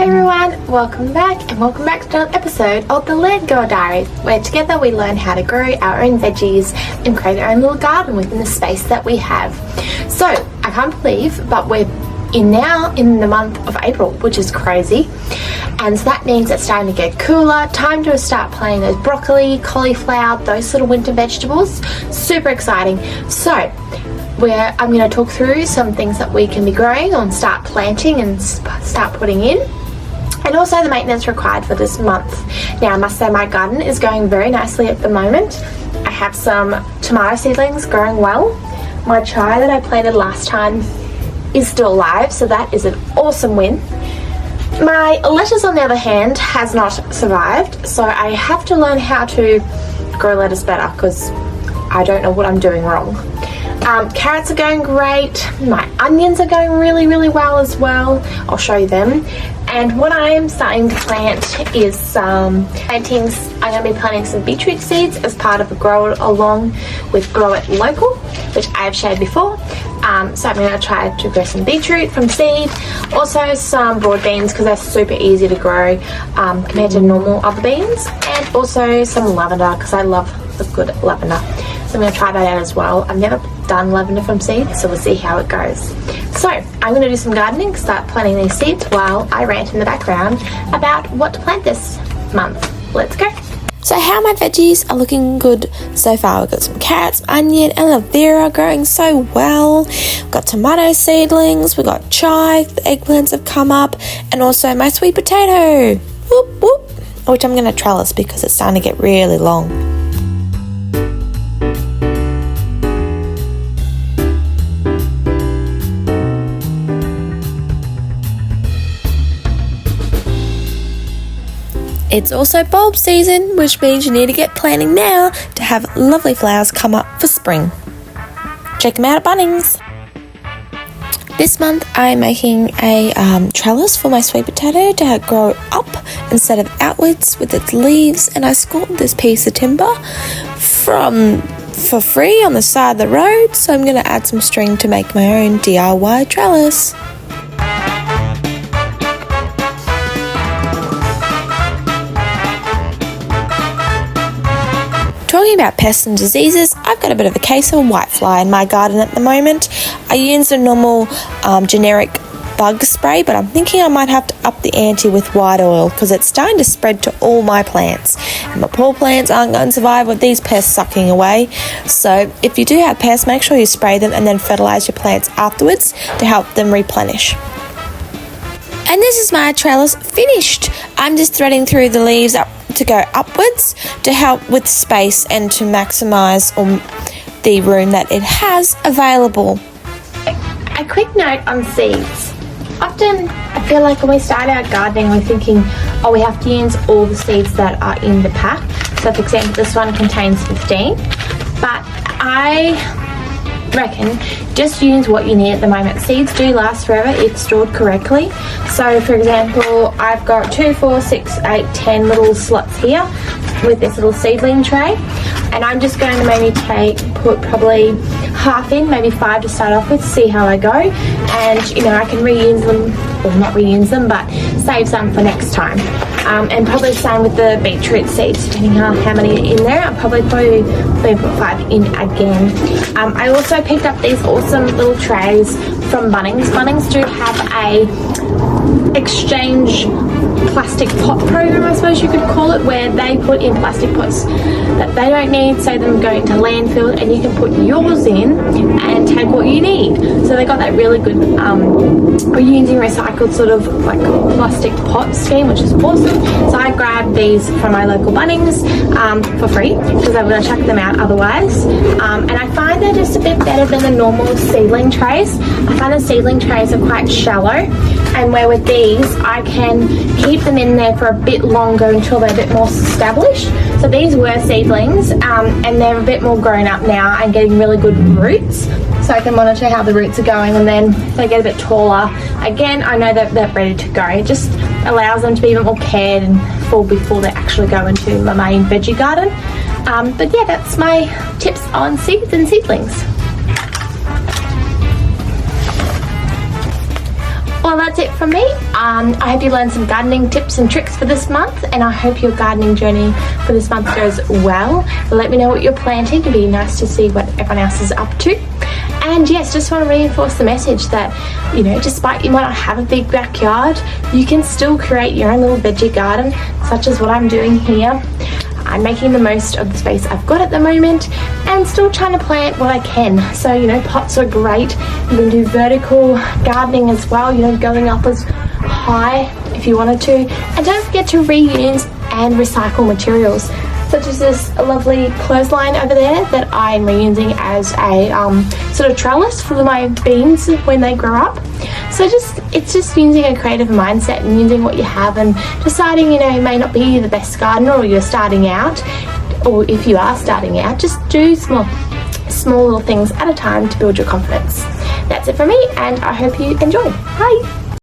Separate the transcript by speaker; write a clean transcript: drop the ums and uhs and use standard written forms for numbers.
Speaker 1: Hi everyone, welcome back and welcome back to another episode of the Land Girl Diaries, where together we learn how to grow our own veggies and create our own little garden within the space that we have. So I can't believe, but we're now in the month of April, which is crazy, and so that means it's starting to get cooler, time to start planting those broccoli, cauliflower, those little winter vegetables. Super exciting. So I'm going to talk through some things that we can be growing and start planting and start putting in, and also the maintenance required for this month. Now I must say my garden is going very nicely at the moment. I have some tomato seedlings growing well. My chai that I planted last time is still alive, so that is an awesome win. My lettuce on the other hand has not survived, so I have to learn how to grow lettuce better because I don't know what I'm doing wrong. Carrots are going great. My onions are going really well as well. I'll show you them. And what I am starting to plant is plantings. I'm going to be planting some beetroot seeds as part of a grow along with Grow It Local, which I have shared before. So I'm going to try to grow some beetroot from seed. Also some broad beans because they're super easy to grow compared to normal other beans. And also some lavender because I love the good lavender. So I'm going to try that out as well. I've never done lavender from seeds, so we'll see how it goes. So I'm going to do some gardening, start planting these seeds while I rant in the background about what to plant this month. Let's go. So how my veggies are looking good so far. We've got some carrots, onion, aloe vera growing so well. We've got tomato seedlings, we've got chai, the eggplants have come up, and also my sweet potato, whoop, whoop, which I'm going to trellis because it's starting to get really long. It's also bulb season, which means you need to get planting now to have lovely flowers come up for spring. Check them out at Bunnings. This month I'm making a trellis for my sweet potato to grow up instead of outwards with its leaves, and I scored this piece of timber for free on the side of the road, so I'm going to add some string to make my own DIY trellis. Talking about pests and diseases, I've got a bit of a case of whitefly in my garden at the moment. I use a normal generic bug spray, but I'm thinking I might have to up the ante with white oil because it's starting to spread to all my plants. And my poor plants aren't going to survive with these pests sucking away. So if you do have pests, make sure you spray them and then fertilise your plants afterwards to help them replenish. And this is my trellis finished. I'm just threading through the leaves up to go upwards to help with space and to maximise the room that it has available. A quick note on seeds. Often I feel like when we start out gardening we're thinking, oh, we have to use all the seeds that are in the pack. So for example, this one contains 15, but I reckon just use what you need at the moment. Seeds do last forever if stored correctly. So for example, I've got 2, 4, 6, 8, 10 little slots here with this little seedling tray, and I'm just going to maybe put probably half in, maybe 5 to start off with, see how I go, and I can reuse them, or not reuse them, but save some for next time. And probably the same with the beetroot seeds, depending on how many are in there. I'll probably put 5 in again. I also picked up these awesome little trays from Bunnings. Bunnings do have a exchange plastic pot program, I suppose you could call it, where they put in plastic pots that they don't need, say them going to landfill, and you can put yours in and take what you need. So they got that really good using recycled sort of like plastic pot scheme, which is awesome. So I grabbed these from my local Bunnings for free because I would have chucked them out otherwise. And I find they're just a bit better than the normal seedling trays. I find the seedling trays are quite shallow, and where with these I can keep them in there for a bit longer until they're a bit more established. So these were seedlings, and they're a bit more grown up now and getting really good roots. So I can monitor how the roots are going, and then if they get a bit taller, again, I know that they're ready to go. It just allows them to be a bit more cared and full before they actually go into my main veggie garden. But yeah, that's my tips on seeds and seedlings. Well, that's it from me. I hope you learned some gardening tips and tricks for this month, and I hope your gardening journey for this month goes well. Let me know what you're planting. It'd be nice to see what everyone else is up to. And yes, just want to reinforce the message that, you know, despite you might not have a big backyard, you can still create your own little veggie garden, such as what I'm doing here. I'm making the most of the space I've got at the moment and still trying to plant what I can. So, you know, pots are great. You can do vertical gardening as well, you know, going up as high if you wanted to. And don't forget to reuse and recycle materials, such as this lovely clothesline over there that I'm reusing as a sort of trellis for my beans when they grow up. So it's just using a creative mindset and using what you have and deciding, you know, you may not be the best gardener or you're starting out, or if you are starting out, just do small little things at a time to build your confidence. That's it from me, and I hope you enjoy. Bye.